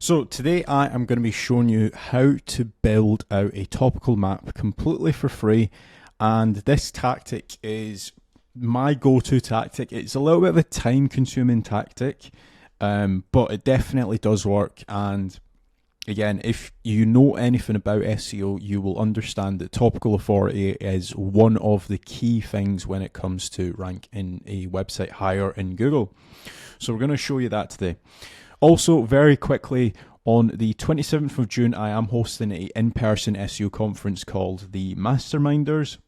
So today I am going to be showing you how to build out a topical map completely for free, and this tactic is my go-to tactic. It's a little bit of a time-consuming tactic, but it definitely does work. And again, if you know anything about SEO, you will understand that topical authority is one of the key things when it comes to ranking a website higher in Google. So we're going to show you that today. Also, very quickly, on the 27th of June, I am hosting an in-person SEO conference called the Masterminders.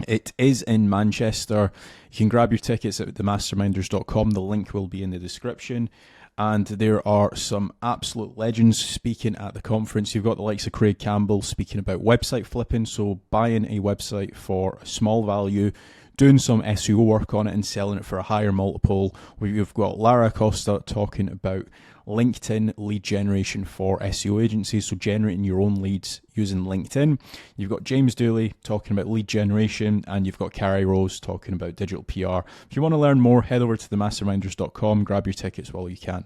It is in Manchester. You can grab your tickets at themasterminders.com. The link will be in the description. And there are some absolute legends speaking at the conference. You've got the likes of Craig Campbell speaking about website flipping, so buying a website for a small value, doing some SEO work on it and selling it for a higher multiple. We've got Lara Costa talking about LinkedIn lead generation for SEO agencies, so generating your own leads using LinkedIn. You've got James Dooley talking about lead generation, and you've got Carrie Rose talking about digital PR. If you want to learn more, head over to themasterminders.com, grab your tickets while you can.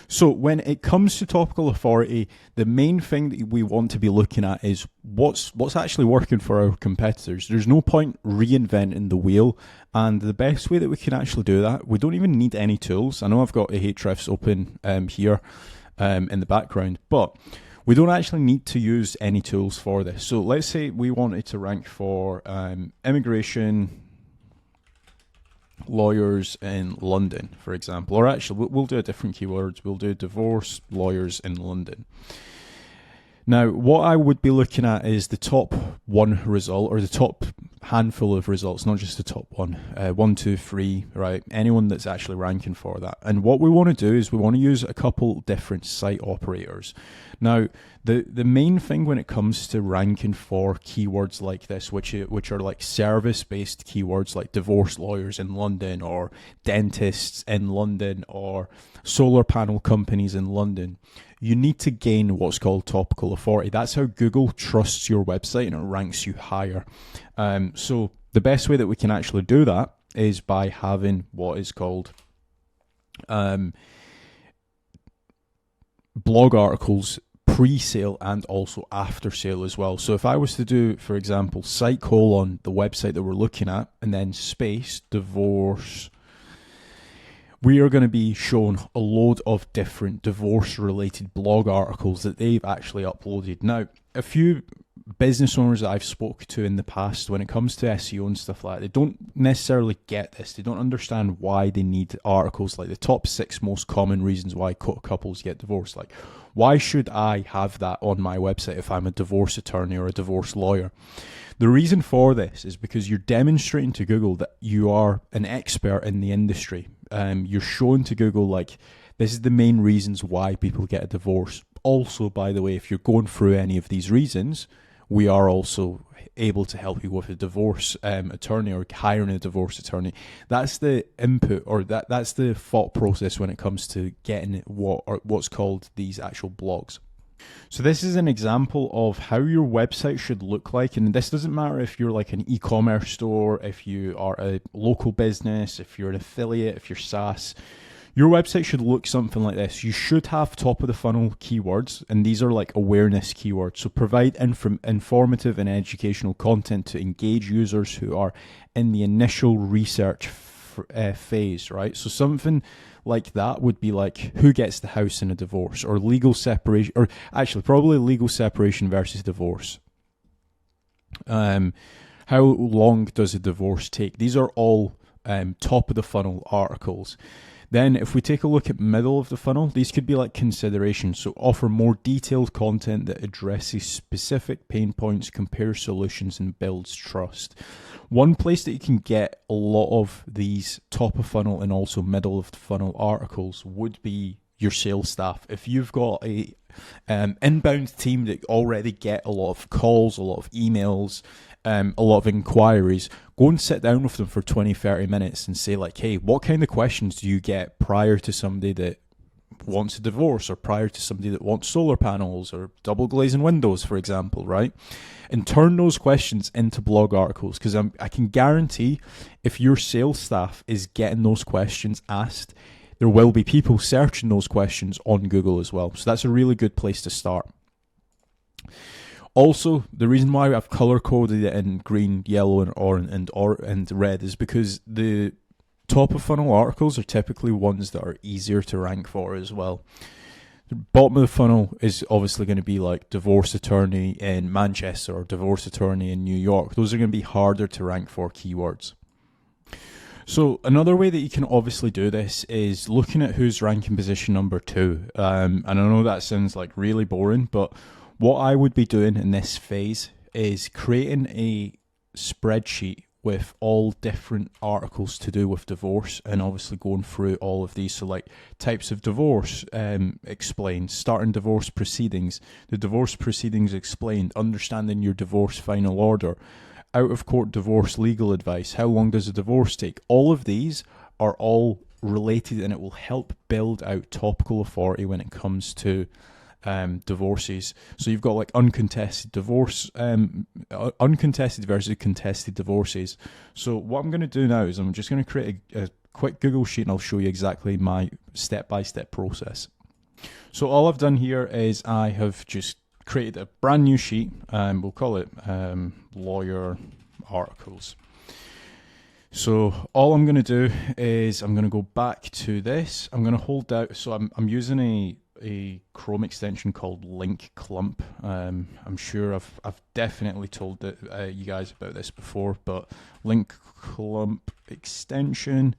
So when it comes to topical authority, the main thing that we want to be looking at is what's actually working for our competitors. There's no point reinventing the wheel, and the best way that we can actually do that, we don't even need any tools. I know I've got Ahrefs open here in the background, but we don't actually need to use any tools for this. So let's say we wanted to rank for immigration lawyers in London, for example, or actually we'll do a different keywords. We'll do divorce lawyers in London. Now, what I would be looking at is the top one result, or the top handful of results, not just the top one, 1, 2, 3, right? Anyone that's actually ranking for that. And what we want to do is we want to use a couple different site operators. Now, the main thing when it comes to ranking for keywords like this, which are like service-based keywords like divorce lawyers in London, or dentists in London, or solar panel companies in London, you need to gain what's called topical authority. That's how Google trusts your website and it ranks you higher. So the best way that we can actually do that is by having what is called blog articles pre-sale and also after sale as well. So if I was to do, for example, site colon the website that we're looking at, and then space divorce, we are going to be shown a load of different divorce-related blog articles that they've actually uploaded. Now, a few business owners that I've spoken to in the past, when it comes to SEO and stuff like that, they don't necessarily get this. They don't understand why they need articles like the top 6 most common reasons why couples get divorced. Like, why should I have that on my website if I'm a divorce attorney or a divorce lawyer? The reason for this is because you're demonstrating to Google that you are an expert in the industry. You're showing to Google, like, this is the main reasons why people get a divorce. Also, by the way, if you're going through any of these reasons, we are also able to help you with a divorce attorney, or hiring a divorce attorney. That's the input, or that's the thought process when it comes to getting what's called these actual blogs. So this is an example of how your website should look like, and this doesn't matter if you're like an e-commerce store, if you are a local business, if you're an affiliate, if you're SaaS. Your website should look something like this. You should have top of the funnel keywords, and these are like awareness keywords. So provide informative and educational content to engage users who are in the initial research phase, right? So something like that would be like, who gets the house in a divorce, or legal separation, or actually probably legal separation versus divorce. How long does a divorce take? These are all top of the funnel articles. Then if we take a look at middle of the funnel, these could be like considerations. So offer more detailed content that addresses specific pain points, compares solutions, and builds trust. One place that you can get a lot of these top of funnel and also middle of the funnel articles would be your sales staff. If you've got a inbound team that already get a lot of calls, a lot of emails, a lot of inquiries, go and sit down with them for 20-30 minutes and say, like, hey, what kind of questions do you get prior to somebody that wants a divorce, or prior to somebody that wants solar panels or double glazing windows, for example, right? And turn those questions into blog articles, because I can guarantee if your sales staff is getting those questions asked, there will be people searching those questions on Google as well. So that's a really good place to start. Also, the reason why I've color coded it in green, yellow, and orange and red is because the top of funnel articles are typically ones that are easier to rank for as well. The bottom of the funnel is obviously going to be like divorce attorney in Manchester or divorce attorney in New York. Those are going to be harder to rank for keywords. So another way that you can obviously do this is looking at who's ranking position number 2. And I know that sounds like really boring, but what I would be doing in this phase is creating a spreadsheet with all different articles to do with divorce, and obviously going through all of these. So like types of divorce explained, starting divorce proceedings, the divorce proceedings explained, understanding your divorce final order, out of court divorce legal advice, how long does a divorce take. All of these are all related, and it will help build out topical authority when it comes to divorces. So you've got like uncontested divorce, uncontested versus contested divorces. So what I'm going to do now is I'm just going to create a quick Google sheet, and I'll show you exactly my step-by-step process. So all I've done here is I have just created a brand new sheet, and we'll call it lawyer articles. So all I'm going to do is I'm going to go back to this. I'm going to hold down, so I'm using a Chrome extension called Link Clump. I'm sure I've definitely told you guys about this before, but Link Clump extension.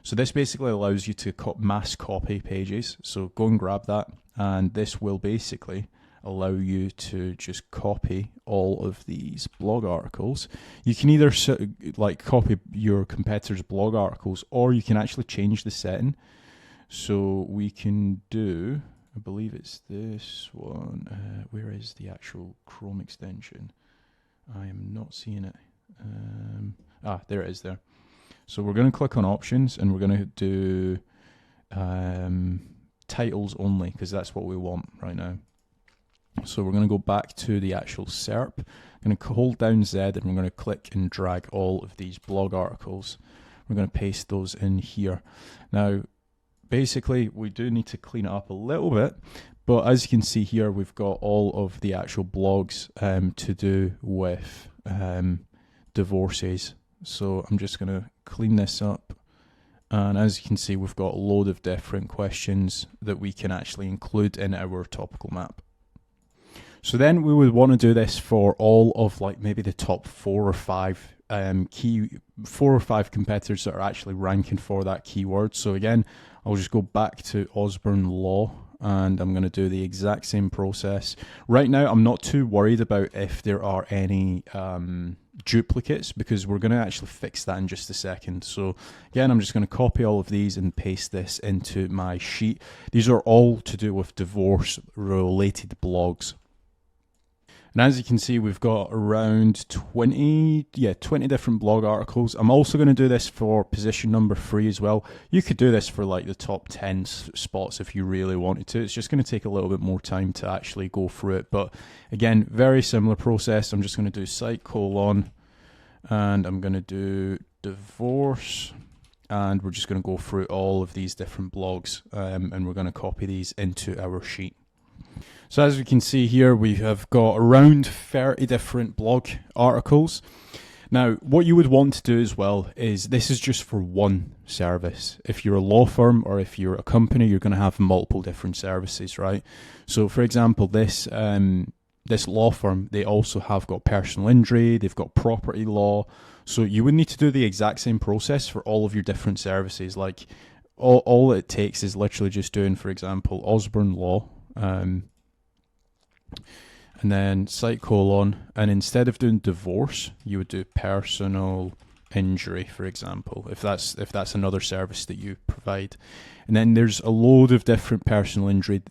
So this basically allows you to mass copy pages. So go and grab that, and this will basically allow you to just copy all of these blog articles. You can either like copy your competitors' blog articles, or you can actually change the setting. So we can do, I believe it's this one. Where is the actual Chrome extension? I am not seeing it. There it is there. So we're going to click on options, and we're going to do titles only, because that's what we want right now. So we're going to go back to the actual SERP. I'm going to hold down Z, and we're going to click and drag all of these blog articles. We're going to paste those in here. Now, basically, we do need to clean it up a little bit, but as you can see here, we've got all of the actual blogs to do with divorces. So I'm just going to clean this up, and as you can see, we've got a load of different questions that we can actually include in our topical map. So then we would want to do this for all of like maybe the top 4 or 5 competitors that are actually ranking for that keyword. So again, I'll just go back to Osborne Law, and I'm going to do the exact same process. Right now, I'm not too worried about if there are any duplicates, because we're going to actually fix that in just a second. So again, I'm just going to copy all of these and paste this into my sheet. These are all to do with divorce related blogs. And as you can see, we've got around 20 different blog articles. I'm also going to do this for position number 3 as well. You could do this for like the top 10 spots if you really wanted to. It's just going to take a little bit more time to actually go through it. But again, very similar process. I'm just going to do site colon, and I'm going to do divorce, and we're just going to go through all of these different blogs, and we're going to copy these into our sheet. So as we can see here, we have got around 30 different blog articles. Now, what you would want to do as well is, this is just for one service. If you're a law firm or if you're a company, you're going to have multiple different services, right? So for example, this law firm, they also have got personal injury, they've got property law. So you would need to do the exact same process for all of your different services. Like all it takes is literally just doing, for example, Osborne Law, and then site colon, and instead of doing divorce, you would do personal injury, for example, if that's another service that you provide. And then there's a load of different personal injury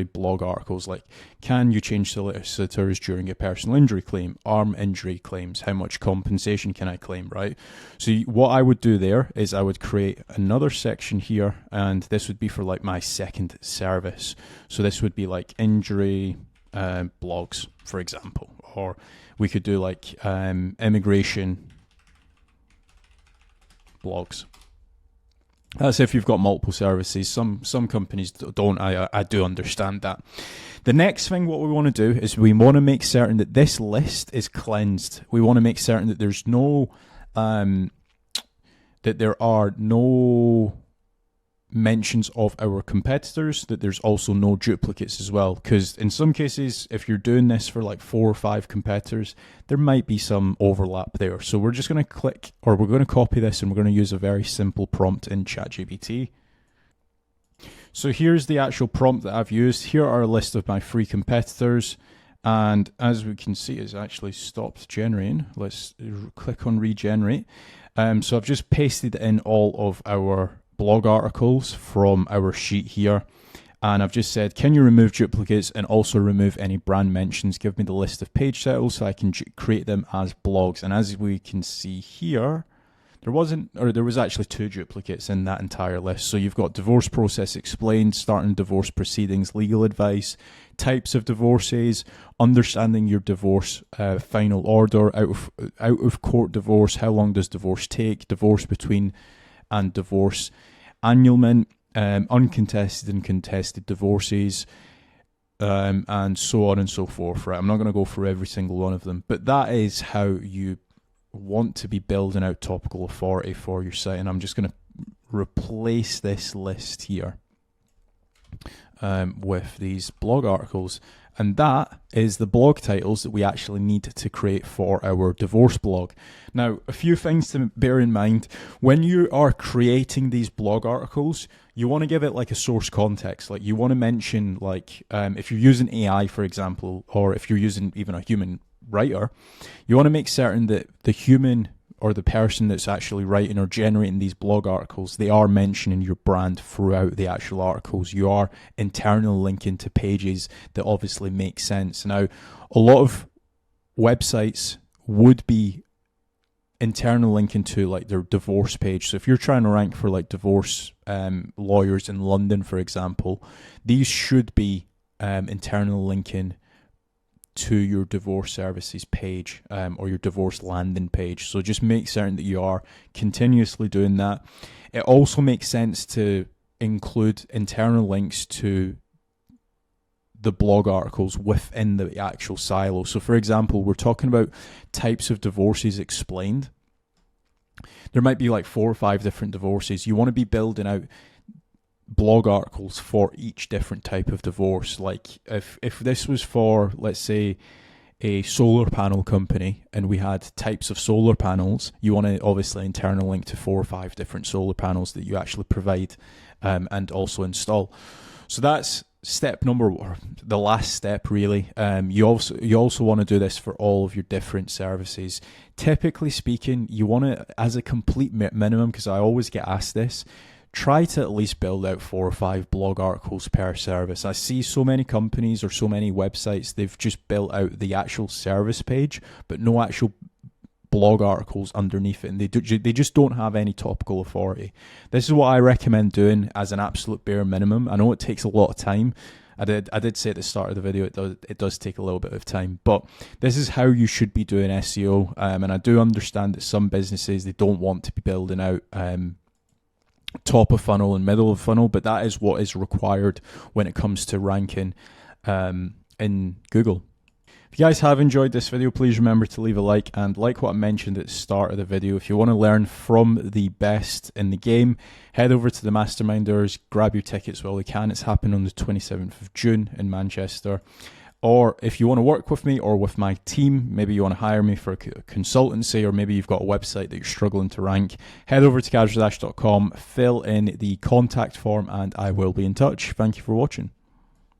blog articles, like can you change solicitors during a personal injury claim, arm injury claims, how much compensation can I claim, right? So what I would do there is I would create another section here, and this would be for like my second service. So this would be like injury blogs, for example, or we could do like immigration blogs. That's if you've got multiple services. Some companies don't. I do understand that. The next thing what we want to do is we want to make certain that this list is cleansed. We want to make certain that there's no that there are no mentions of our competitors, that there's also no duplicates as well, because in some cases if you're doing this for like 4 or 5 competitors, there might be some overlap there. So we're just going to click, or we're going to copy this, and we're going to use a very simple prompt in ChatGPT. So here's the actual prompt that I've used. Here are a list of my 3 competitors, and as we can see, it's actually stopped generating. Let's click on regenerate. So I've just pasted in all of our blog articles from our sheet here, and I've just said, can you remove duplicates and also remove any brand mentions? Give me the list of page titles so I can create them as blogs. And as we can see here, there was actually 2 duplicates in that entire list. So you've got divorce process explained, starting divorce proceedings, legal advice, types of divorces, understanding your divorce final order, out of court divorce, how long does divorce take, divorce between and divorce annulment, uncontested and contested divorces, and so on and so forth. Right, I'm not going to go through every single one of them, but that is how you want to be building out topical authority for your site. And I'm just going to replace this list here with these blog articles. And that is the blog titles that we actually need to create for our divorce blog. Now, a few things to bear in mind. When you are creating these blog articles, you want to give it like a source context. Like you want to mention, like, if you're using AI, for example, or if you're using even a human writer, you want to make certain that the human or the person that's actually writing or generating these blog articles, they are mentioning your brand throughout the actual articles. You are internal linking to pages that obviously make sense. Now, a lot of websites would be internal linking to like their divorce page. So if you're trying to rank for like divorce lawyers in London, for example, these should be internal linking to your divorce services page or your divorce landing page. So just make certain that you are continuously doing that. It also makes sense to include internal links to the blog articles within the actual silo. So for example, we're talking about types of divorces explained. There might be like 4 or 5 different divorces. You want to be building out blog articles for each different type of divorce. Like if this was for, let's say, a solar panel company and we had types of solar panels, you want to obviously internal link to 4 or 5 different solar panels that you actually provide and also install. So that's step number, or the last step really. You also want to do this for all of your different services. Typically speaking, you want to, as a complete minimum, because I always get asked this, try to at least build out 4 or 5 blog articles per service. I see so many companies or so many websites, they've just built out the actual service page, but no actual blog articles underneath it, and they just don't have any topical authority. This is what I recommend doing as an absolute bare minimum. I know it takes a lot of time. I did say at the start of the video it does take a little bit of time, but this is how you should be doing SEO. And I do understand that some businesses, they don't want to be building out top of funnel and middle of funnel, but that is what is required when it comes to ranking in Google. If you guys have enjoyed this video, please remember to leave a like, and like what I mentioned at the start of the video, if you want to learn from the best in the game, head over to the Masterminders, grab your tickets while you can. It's happening on the 27th of June in Manchester. Or if you want to work with me or with my team, maybe you want to hire me for a consultancy, or maybe you've got a website that you're struggling to rank, head over to casualdash.com, fill in the contact form, and I will be in touch. Thank you for watching.